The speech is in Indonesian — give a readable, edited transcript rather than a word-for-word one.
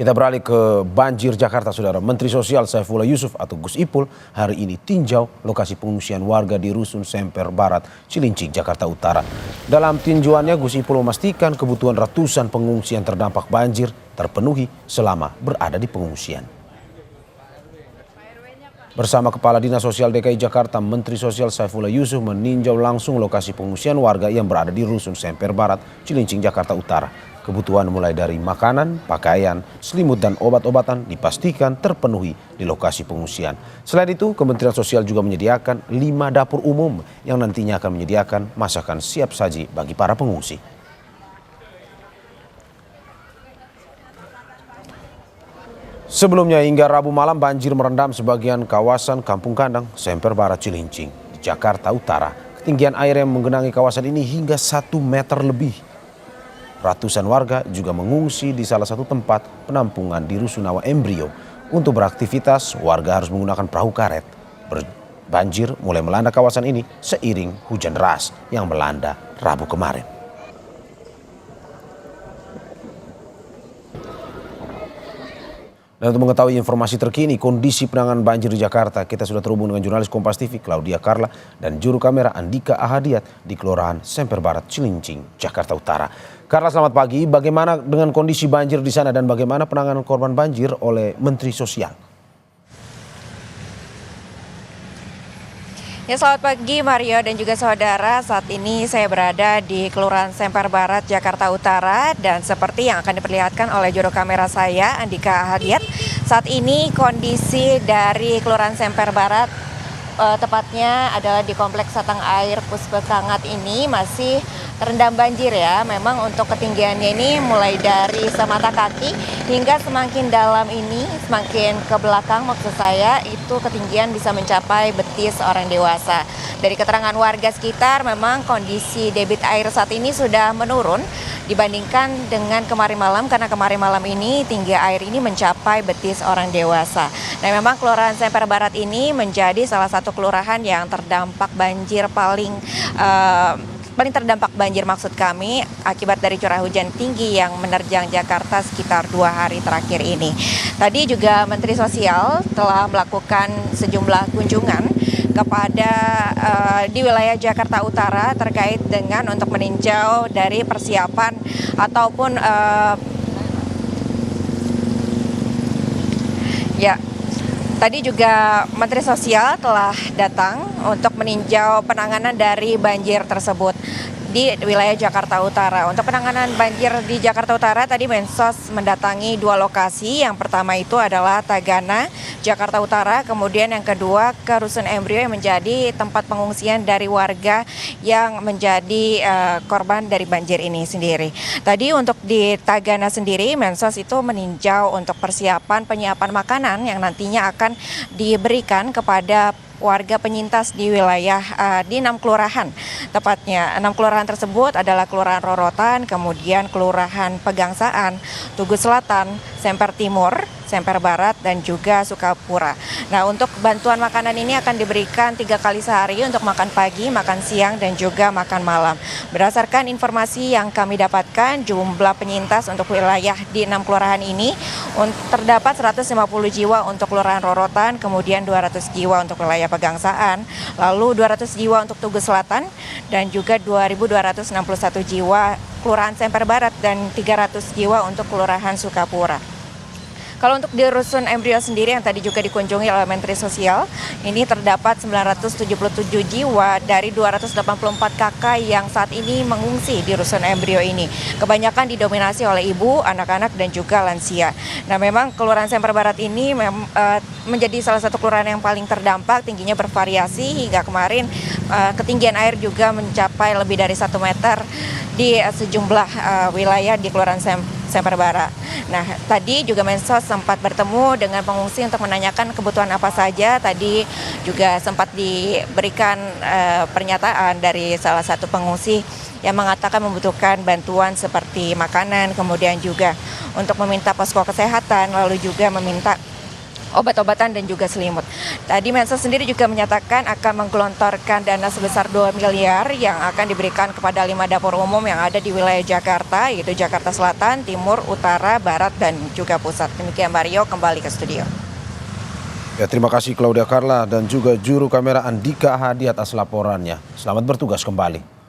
Kita beralih ke banjir Jakarta, Saudara. Menteri Sosial Saifullah Yusuf atau Gus Ipul hari ini tinjau lokasi pengungsian warga di Rusun Semper Barat, Cilincing, Jakarta Utara. Dalam tinjauannya, Gus Ipul memastikan kebutuhan ratusan pengungsi yang terdampak banjir terpenuhi selama berada di pengungsian. Bersama Kepala Dinas Sosial DKI Jakarta, Menteri Sosial Saifullah Yusuf meninjau langsung lokasi pengungsian warga yang berada di Rusun Semper Barat, Cilincing, Jakarta Utara. Kebutuhan mulai dari makanan, pakaian, selimut, dan obat-obatan dipastikan terpenuhi di lokasi pengungsian. Selain itu, Kementerian Sosial juga menyediakan 5 dapur umum yang nantinya akan menyediakan masakan siap saji bagi para pengungsi. Sebelumnya hingga Rabu malam banjir merendam sebagian kawasan Kampung Kandang, Semper Barat, Cilincing, di Jakarta Utara. Ketinggian air yang menggenangi kawasan ini hingga 1 meter lebih. Ratusan warga juga mengungsi di salah satu tempat penampungan di Rusunawa Embrio. Untuk beraktivitas, warga harus menggunakan perahu karet. Banjir mulai melanda kawasan ini seiring hujan deras yang melanda Rabu kemarin. Dan untuk mengetahui informasi terkini kondisi penanganan banjir di Jakarta, kita sudah terhubung dengan jurnalis Kompas TV Claudia Carla dan juru kamera Andika Ahadiat di Kelurahan Semper Barat, Cilincing, Jakarta Utara. Carla, selamat pagi. Bagaimana dengan kondisi banjir di sana dan bagaimana penanganan korban banjir oleh Menteri Sosial? Ya, selamat pagi Mario dan juga saudara. Saat ini saya berada di Kelurahan Semper Barat, Jakarta Utara, dan seperti yang akan diperlihatkan oleh juru kamera saya, Andika Ahadiat, saat ini kondisi dari Kelurahan Semper Barat, tepatnya adalah di Kompleks Satang Air Puspekangat ini masih terendam banjir ya. Memang untuk ketinggiannya ini mulai dari semata kaki hingga semakin dalam ini, semakin ke belakang maksud saya, itu ketinggian bisa mencapai betis orang dewasa. Dari keterangan warga sekitar, memang kondisi debit air saat ini sudah menurun dibandingkan dengan kemarin malam, karena kemarin malam ini tinggi air ini mencapai betis orang dewasa. Nah, memang Kelurahan Semper Barat ini menjadi salah satu kelurahan yang terdampak banjir paling terdampak banjir maksud kami akibat dari curah hujan tinggi yang menerjang Jakarta sekitar 2 hari terakhir ini. Tadi juga Menteri Sosial telah melakukan sejumlah kunjungan kepada di wilayah Jakarta Utara terkait dengan untuk meninjau dari persiapan ataupun tadi juga Menteri Sosial telah datang untuk meninjau penanganan dari banjir tersebut di wilayah Jakarta Utara. Untuk penanganan banjir di Jakarta Utara, tadi Mensos mendatangi 2 lokasi. Yang pertama itu adalah Tagana, Jakarta Utara. Kemudian yang kedua ke Rusun Embrio yang menjadi tempat pengungsian dari warga yang menjadi korban dari banjir ini sendiri. Tadi untuk di Tagana sendiri, Mensos itu meninjau untuk persiapan penyiapan makanan yang nantinya akan diberikan kepada warga penyintas di wilayah di 6 kelurahan. Tepatnya 6 kelurahan tersebut adalah Kelurahan Rorotan, kemudian Kelurahan Pegangsaan, Tugu Selatan, Semper Timur, Semper Barat, dan juga Sukapura. Nah, untuk bantuan makanan ini akan diberikan 3 kali sehari untuk makan pagi, makan siang, dan juga makan malam. Berdasarkan informasi yang kami dapatkan, jumlah penyintas untuk wilayah di 6 kelurahan ini terdapat 150 jiwa untuk Kelurahan Rorotan, kemudian 200 jiwa untuk wilayah Pegangsaan, lalu 200 jiwa untuk Tugu Selatan, dan juga 2.261 jiwa Kelurahan Semper Barat, dan 300 jiwa untuk Kelurahan Sukapura. Kalau untuk di Rusun Embrio sendiri yang tadi juga dikunjungi oleh Menteri Sosial, ini terdapat 977 jiwa dari 284 KK yang saat ini mengungsi di Rusun Embrio ini. Kebanyakan didominasi oleh ibu, anak-anak, dan juga lansia. Nah, memang Kelurahan Semper Barat ini menjadi salah satu kelurahan yang paling terdampak, tingginya bervariasi hingga kemarin ketinggian air juga mencapai lebih dari 1 meter di sejumlah wilayah di Kelurahan Semper Barat. Nah, tadi juga Mensos sempat bertemu dengan pengungsi untuk menanyakan kebutuhan apa saja. Tadi juga sempat diberikan pernyataan dari salah satu pengungsi yang mengatakan membutuhkan bantuan seperti makanan, kemudian juga untuk meminta posko kesehatan, lalu juga meminta obat-obatan dan juga selimut. Tadi Mensos sendiri juga menyatakan akan menggelontorkan dana sebesar 2 miliar yang akan diberikan kepada 5 dapur umum yang ada di wilayah Jakarta, yaitu Jakarta Selatan, Timur, Utara, Barat, dan juga Pusat. Demikian Mario, kembali ke studio. Ya, terima kasih Claudia Carla dan juga juru kamera Andika Hadi atas laporannya. Selamat bertugas kembali.